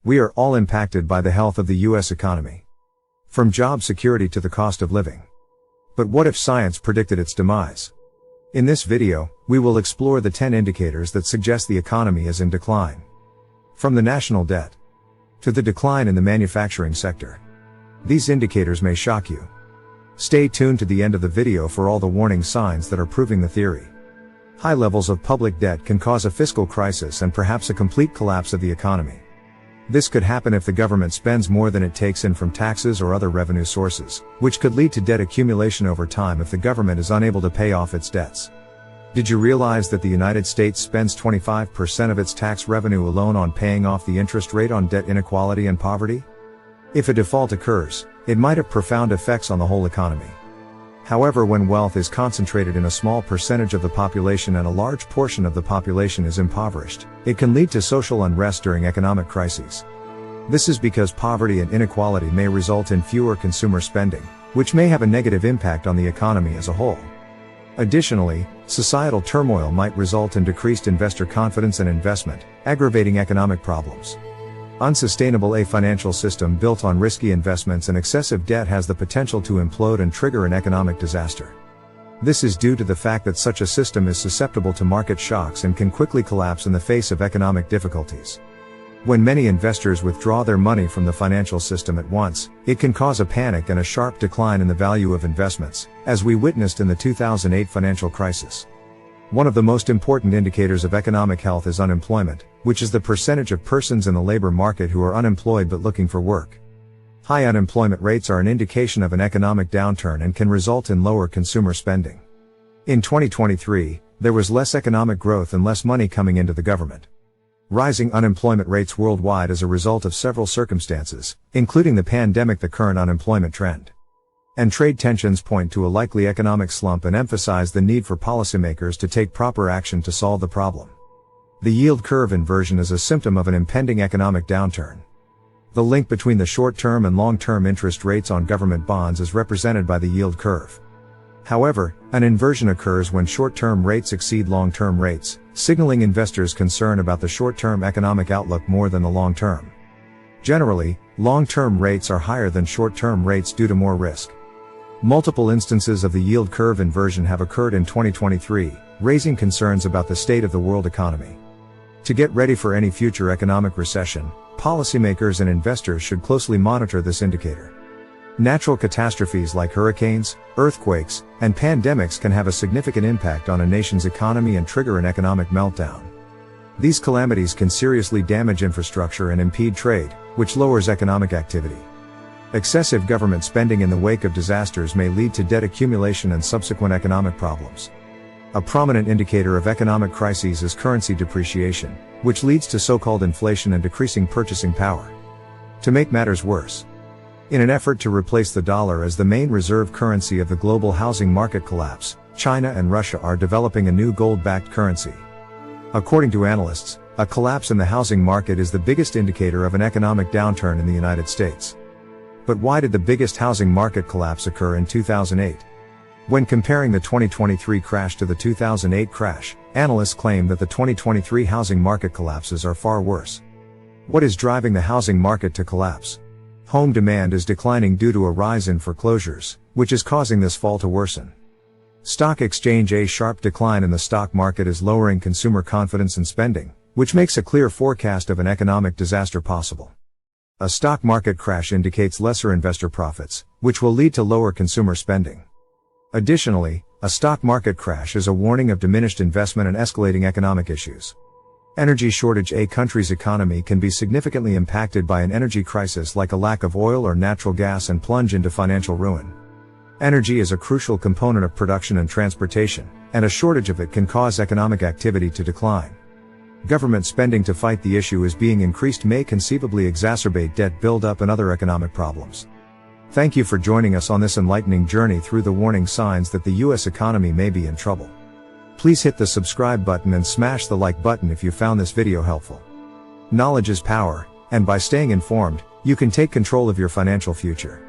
We are all impacted by the health of the US economy. From job security to the cost of living. But what if science predicted its demise? In this video, we will explore the 10 indicators that suggest the economy is in decline. From the national debt to the decline in the manufacturing sector. These indicators may shock you. Stay tuned to the end of the video for all the warning signs that are proving the theory. High levels of public debt can cause a fiscal crisis and perhaps a complete collapse of the economy. This could happen if the government spends more than it takes in from taxes or other revenue sources, which could lead to debt accumulation over time if the government is unable to pay off its debts. Did you realize that the United States spends 25% of its tax revenue alone on paying off the interest rate on debt inequality and poverty? If a default occurs, it might have profound effects on the whole economy. However, when wealth is concentrated in a small percentage of the population and a large portion of the population is impoverished, it can lead to social unrest during economic crises. This is because poverty and inequality may result in fewer consumer spending, which may have a negative impact on the economy as a whole. Additionally, societal turmoil might result in decreased investor confidence and investment, aggravating economic problems. A financial system built on risky investments and excessive debt has the potential to implode and trigger an economic disaster. This is due to the fact that such a system is susceptible to market shocks and can quickly collapse in the face of economic difficulties. When many investors withdraw their money from the financial system at once, it can cause a panic and a sharp decline in the value of investments, as we witnessed in the 2008 financial crisis. One of the most important indicators of economic health is unemployment, which is the percentage of persons in the labor market who are unemployed but looking for work. High unemployment rates are an indication of an economic downturn and can result in lower consumer spending. In 2023, there was less economic growth and less money coming into the government. Rising unemployment rates worldwide as a result of several circumstances, including the pandemic, the current unemployment trend, and trade tensions point to a likely economic slump and emphasize the need for policymakers to take proper action to solve the problem. The yield curve inversion is a symptom of an impending economic downturn. The link between the short-term and long-term interest rates on government bonds is represented by the yield curve. However, an inversion occurs when short-term rates exceed long-term rates, signaling investors' concern about the short-term economic outlook more than the long-term. Generally, long-term rates are higher than short-term rates due to more risk. Multiple instances of the yield curve inversion have occurred in 2023, raising concerns about the state of the world economy. To get ready for any future economic recession, policymakers and investors should closely monitor this indicator. Natural catastrophes like hurricanes, earthquakes, and pandemics can have a significant impact on a nation's economy and trigger an economic meltdown. These calamities can seriously damage infrastructure and impede trade, which lowers economic activity. Excessive government spending in the wake of disasters may lead to debt accumulation and subsequent economic problems. A prominent indicator of economic crises is currency depreciation, which leads to so-called inflation and decreasing purchasing power. To make matters worse, in an effort to replace the dollar as the main reserve currency of the global housing market collapse, China and Russia are developing a new gold-backed currency. According to analysts, a collapse in the housing market is the biggest indicator of an economic downturn in the United States. But why did the biggest housing market collapse occur in 2008? When comparing the 2023 crash to the 2008 crash, analysts claim that the 2023 housing market collapses are far worse. What is driving the housing market to collapse? Home demand is declining due to a rise in foreclosures, which is causing this fall to worsen. Stock exchange. A sharp decline in the stock market is lowering consumer confidence and spending, which makes a clear forecast of an economic disaster possible. A stock market crash indicates lesser investor profits, which will lead to lower consumer spending. Additionally, a stock market crash is a warning of diminished investment and escalating economic issues. Energy shortage. A country's economy can be significantly impacted by an energy crisis like a lack of oil or natural gas and plunge into financial ruin. Energy is a crucial component of production and transportation, and a shortage of it can cause economic activity to decline. Government spending to fight the issue is being increased may conceivably exacerbate debt buildup and other economic problems. Thank you for joining us on this enlightening journey through the warning signs that the US economy may be in trouble. Please hit the subscribe button and smash the like button if you found this video helpful. Knowledge is power, and by staying informed, you can take control of your financial future.